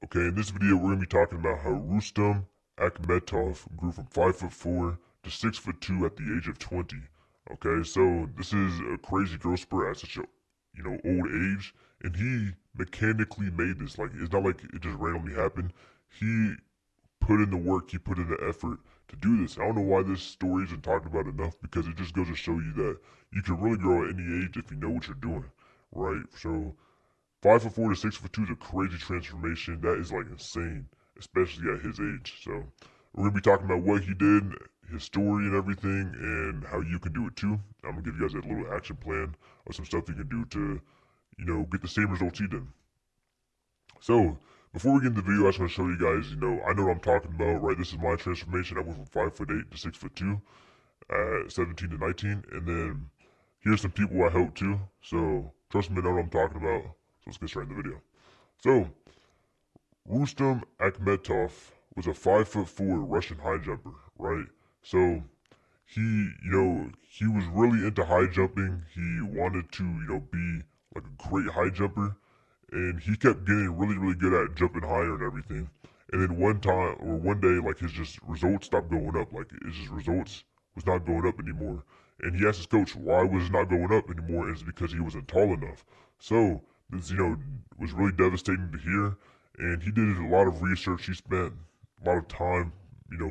Okay, in this video we're going to be talking about how Rustam Akimemetto grew from 5'4" to 6'2" at the age of 20. Okay, so this is a crazy growth spurt at such a old age, and he mechanically made this. Like, it's not like it just randomly happened. He put in the work, he put in the effort to do this. I don't know why this story isn't talked about enough, because it just goes to show you that you can really grow at any age if you know what you're doing, right? So 5'4" to 6'2" is a crazy transformation. That is like insane, especially at his age. So we're gonna be talking about what he did, his story and everything, and how you can do it too. I'm gonna give you guys a little action plan of some stuff you can do to, get the same results he did. So before we get into the video, I just want to show you guys, I know what I'm talking about, right? This is my transformation. I went from 5'8" to 6'2" at 17 to 19, and then here's some people I helped too. So trust me, I know what I'm talking about. So let's get straight in the video. So Rustam Akimemetto was a 5'4" Russian high jumper, right? So he was really into high jumping. He wanted to, be like a great high jumper, and he kept getting really, really good at jumping higher and everything. And then one day, like his just results stopped going up. Like his just results was not going up anymore. And he asked his coach why was it not going up anymore, and it's because he wasn't tall enough. So this, was really devastating to hear. And he did a lot of research. He spent a lot of time,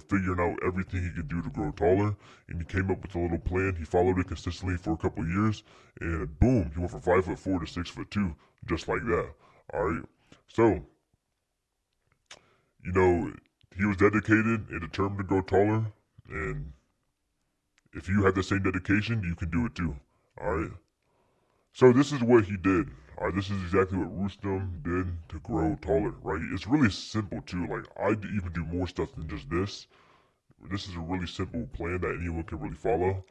figuring out everything he could do to grow taller. And he came up with a little plan. He followed it consistently for a couple of years, and boom, he went from 5'4" to 6'2", just like that. All right. So, he was dedicated and determined to grow taller. And if you have the same dedication, you can do it too. All right. So this is what he did. All right, this is exactly what Rustam did to grow taller, right? It's really simple too. Like, I even do more stuff than just this. This is a really simple plan that anyone can really follow.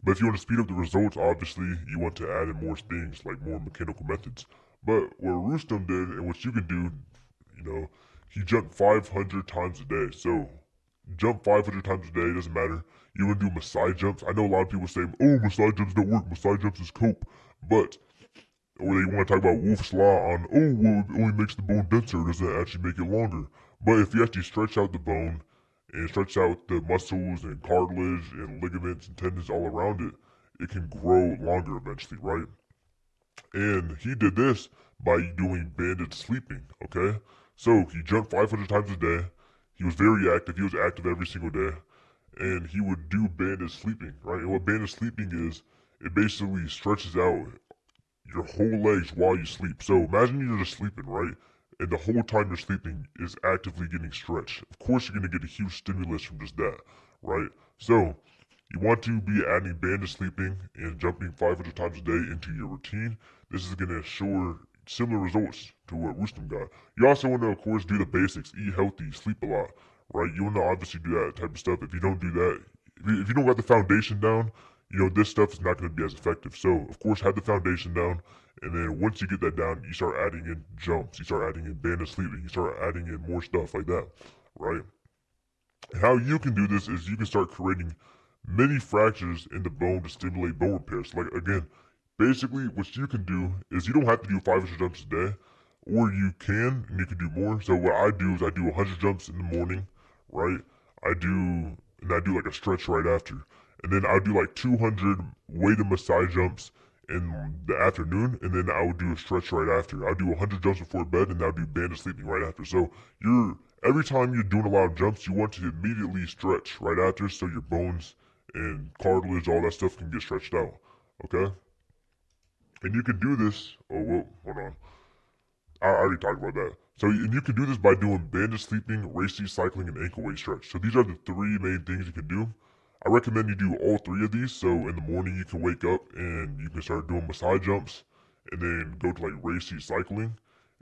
But if you want to speed up the results, obviously you want to add in more things, like more mechanical methods. But what Rustam did and what you can do, he jumped 500 times a day. So jump 500 times a day, doesn't matter. You want to do Maasai jumps. I know a lot of people say, oh, Maasai jumps don't work. Maasai jumps is cope. But, or they want to talk about Wolf's Law on, oh, well, it only makes the bone denser. It doesn't actually make it longer. But if you actually stretch out the bone and stretch out the muscles and cartilage and ligaments and tendons all around it, it can grow longer eventually, right? And he did this by doing banded sleeping, okay? So he jumped 500 times a day. He was very active. He was active every single day. And he would do banded sleeping, right? And what banded sleeping is, it basically stretches out your whole legs while you sleep. So imagine you're just sleeping, right? And the whole time you're sleeping is actively getting stretched. Of course, you're going to get a huge stimulus from just that, right? So you want to be adding banded sleeping and jumping 500 times a day into your routine. This is going to ensure similar results to what Rustam got. You also want to, of course, do the basics. Eat healthy, sleep a lot, right? You want to obviously do that type of stuff. If you don't do that, if you don't got the foundation down, this stuff is not going to be as effective. So, of course, have the foundation down. And then once you get that down, you start adding in jumps. You start adding in banded sleeping. You start adding in more stuff like that, right? And how you can do this is you can start creating many fractures in the bone to stimulate bone repair. So, like, again, basically what you can do is you don't have to do 500 jumps a day, or you can, and you can do more. So what I do is I do 100 jumps in the morning, right? I do like a stretch right after. And then I'll do like 200 weighted Maasai jumps in the afternoon, and then I'll do a stretch right after. I'll do 100 jumps before bed, and I'll do banded sleeping right after. So every time you're doing a lot of jumps, you want to immediately stretch right after, so your bones and cartilage, all that stuff can get stretched out. Okay? And you can do this. Oh, whoa, hold on. I already talked about that. So, and you can do this by doing banded sleeping, racy cycling, and ankle weight stretch. So these are the three main things you can do. I recommend you do all three of these. So in the morning you can wake up and you can start doing Maasai jumps, and then go to like racy cycling.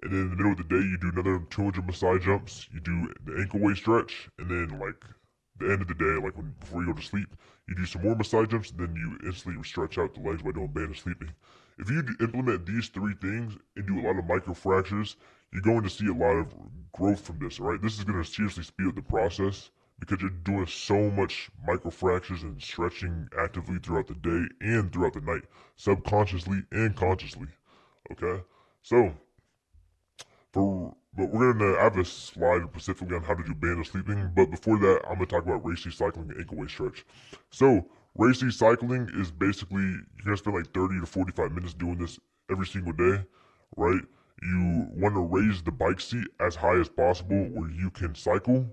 And then in the middle of the day you do another 200 Maasai jumps. You do the ankle weight stretch, and then like the end of the day, like before you go to sleep, you do some more Maasai jumps, and then you instantly stretch out the legs by doing banded sleeping. If you implement these three things and do a lot of micro fractures, you're going to see a lot of growth from this, all right? This is going to seriously speed up the process because you're doing so much micro fractures and stretching actively throughout the day and throughout the night, subconsciously and consciously, okay? So, But I have a slide specifically on how to do banded sleeping. But before that, I'm gonna talk about racy cycling and ankle weight stretch. So racy cycling is basically you're gonna spend like 30 to 45 minutes doing this every single day, right? You want to raise the bike seat as high as possible where you can cycle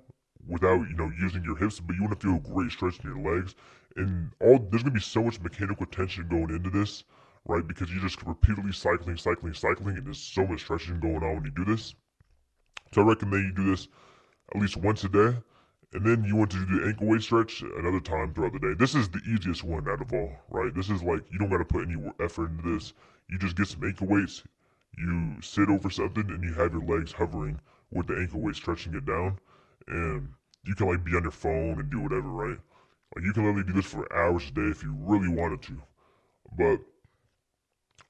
without using your hips, but you want to feel great stretch in your legs. And there's gonna be so much mechanical tension going into this, right? Because you're just repeatedly cycling, and there's so much stretching going on when you do this. So I recommend you do this at least once a day. And then you want to do the ankle weight stretch another time throughout the day. This is the easiest one out of all, right? This is like, you don't got to put any effort into this. You just get some ankle weights, you sit over something, and you have your legs hovering with the ankle weight, stretching it down. And you can like be on your phone and do whatever, right? Like you can literally do this for hours a day if you really wanted to. But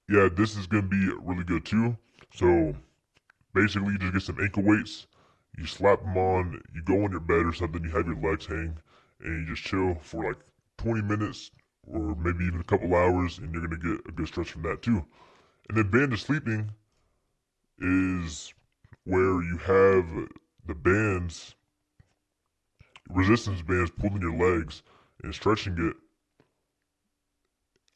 yeah, this is going to be really good too. So basically, you just get some ankle weights, you slap them on, you go on your bed or something, you have your legs hang, and you just chill for like 20 minutes or maybe even a couple hours, and you're going to get a good stretch from that too. And then banded sleeping is where you have the bands, resistance bands, pulling your legs and stretching it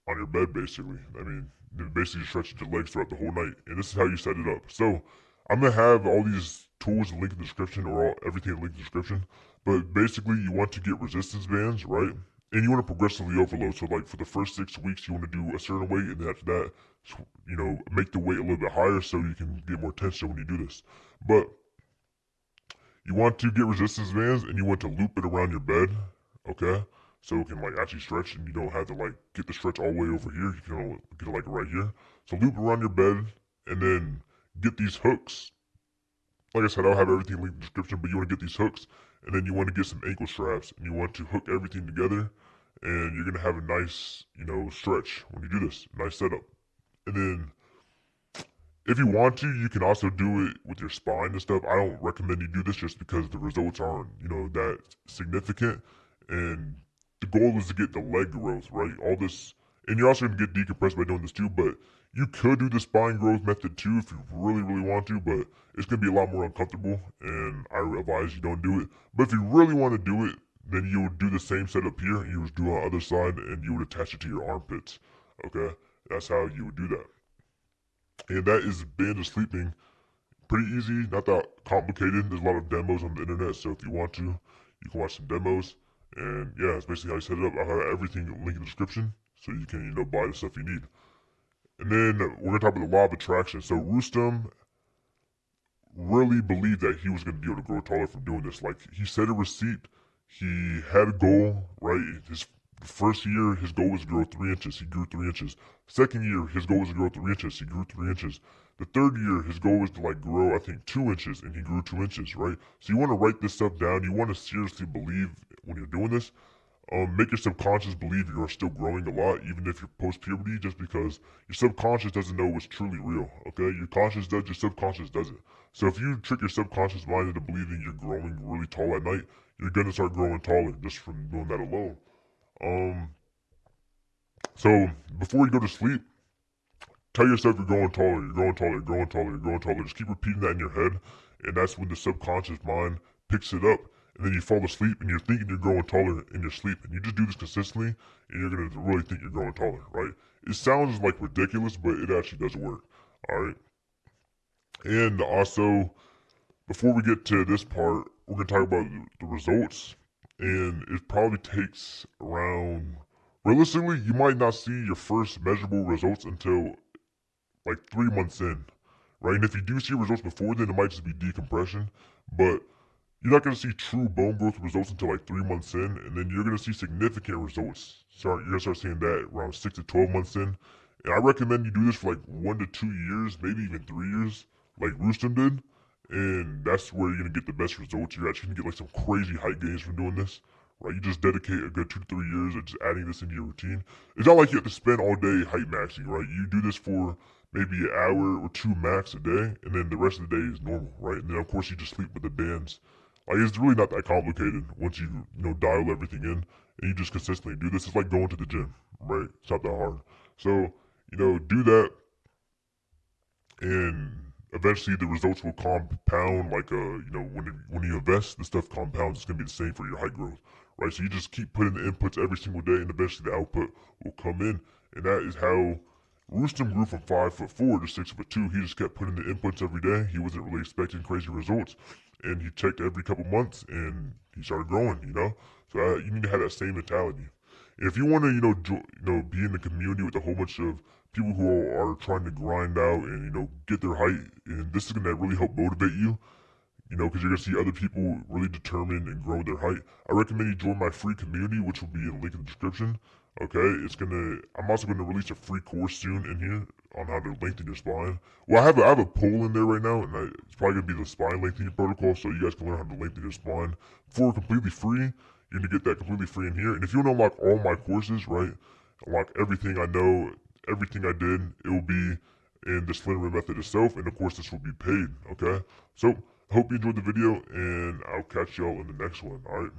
on your bed, basically. I mean, basically stretching your legs throughout the whole night. And this is how you set it up. So I'm gonna have all these tools linked in the description, or everything linked in the description. But basically, you want to get resistance bands, right? And you want to progressively overload. So like for the first 6 weeks, you want to do a certain weight, and then after that, make the weight a little bit higher so you can get more tension when you do this. But you want to get resistance bands, and you want to loop it around your bed, okay? So it can like actually stretch, and you don't have to like get the stretch all the way over here. You can get it like right here. So loop around your bed, and then get these hooks. Like I said, I'll have everything linked in the description, but you want to get these hooks, and then you want to get some ankle straps, and you want to hook everything together, and you're gonna have a nice, stretch when you do this. Nice setup. And then if you want to, you can also do it with your spine and stuff. I don't recommend you do this just because the results aren't, that significant. And the goal is to get the leg growth, right? All this, and you're also going to get decompressed by doing this too, but you could do the spine growth method too if you really, really want to, but it's going to be a lot more uncomfortable, and I advise you don't do it. But if you really want to do it, then you would do the same setup here, and you would do it on the other side, and you would attach it to your armpits, okay? That's how you would do that. And that is banded sleeping. Pretty easy, not that complicated. There's a lot of demos on the internet, so if you want to, you can watch some demos. And yeah, that's basically how you set it up. I'll have everything linked in the description, so you can, buy the stuff you need. And then we're gonna talk about the law of attraction. So Rustam really believed that he was gonna be able to grow taller from doing this. Like he set a receipt, he had a goal, right? His first year, his goal was to grow 3 inches. He grew 3 inches. Second year, his goal was to grow 3 inches. He grew 3 inches. The third year, his goal was to like grow, I think, 2 inches, and he grew 2 inches, right? So you want to write this stuff down. You want to seriously believe when you're doing this. Make your subconscious believe you are still growing a lot, even if you're post-puberty, just because your subconscious doesn't know what's truly real, okay? Your conscious does, your subconscious doesn't. So if you trick your subconscious mind into believing you're growing really tall at night, you're going to start growing taller just from doing that alone. So before you go to sleep, tell yourself you're growing taller, you're growing taller, you're growing taller, you're growing taller. Just keep repeating that in your head, and that's when the subconscious mind picks it up. And then you fall asleep, and you're thinking you're growing taller in your sleep. And you just do this consistently, and you're gonna really think you're growing taller, right? It sounds like ridiculous, but it actually does work. All right. And also, before we get to this part, we're gonna talk about the results, and it probably takes around. Realistically, you might not see your first measurable results until like 3 months in, right? And if you do see results before then, it might just be decompression, but you're not going to see true bone growth results until like 3 months in, and then you're going to see significant results. You're going to start seeing that around 6 to 12 months in. And I recommend you do this for like 1 to 2 years, maybe even 3 years, like Rustam did. And that's where you're going to get the best results. You're actually going to get like some crazy height gains from doing this. Right, you just dedicate a good 2 to 3 years of just adding this into your routine. It's not like you have to spend all day height maxing, right? You do this for maybe an hour or two max a day, and then the rest of the day is normal, right? And then of course you just sleep with the bands. Like it's really not that complicated once you dial everything in, and you just consistently do this. It's like going to the gym, right? It's not that hard. So do that, and eventually the results will compound. Like when you invest, the stuff compounds. It's gonna be the same for your height growth, right? So you just keep putting the inputs every single day, and eventually the output will come in. And that is how Rustam grew from 5'4" to 6'2". He just kept putting the inputs every day. He wasn't really expecting crazy results, and he checked every couple months, and he started growing. So you need to have that same mentality. If you want to, be in the community with a whole bunch of people who are trying to grind out and get their height, and this is gonna really help motivate you. Because you're gonna see other people really determined and grow their height. I recommend you join my free community, which will be in the link in the description. Okay, I'm also gonna release a free course soon in here on how to lengthen your spine. Well, I have a poll in there right now, and it's probably gonna be the spine lengthening protocol, so you guys can learn how to lengthen your spine for completely free. You're gonna get that completely free in here. And if you want to unlock all my courses, right, unlock everything I know, everything I did, it will be in the Slenderman method itself, and of course this will be paid. Okay, so I hope you enjoyed the video, and I'll catch y'all in the next one. All right.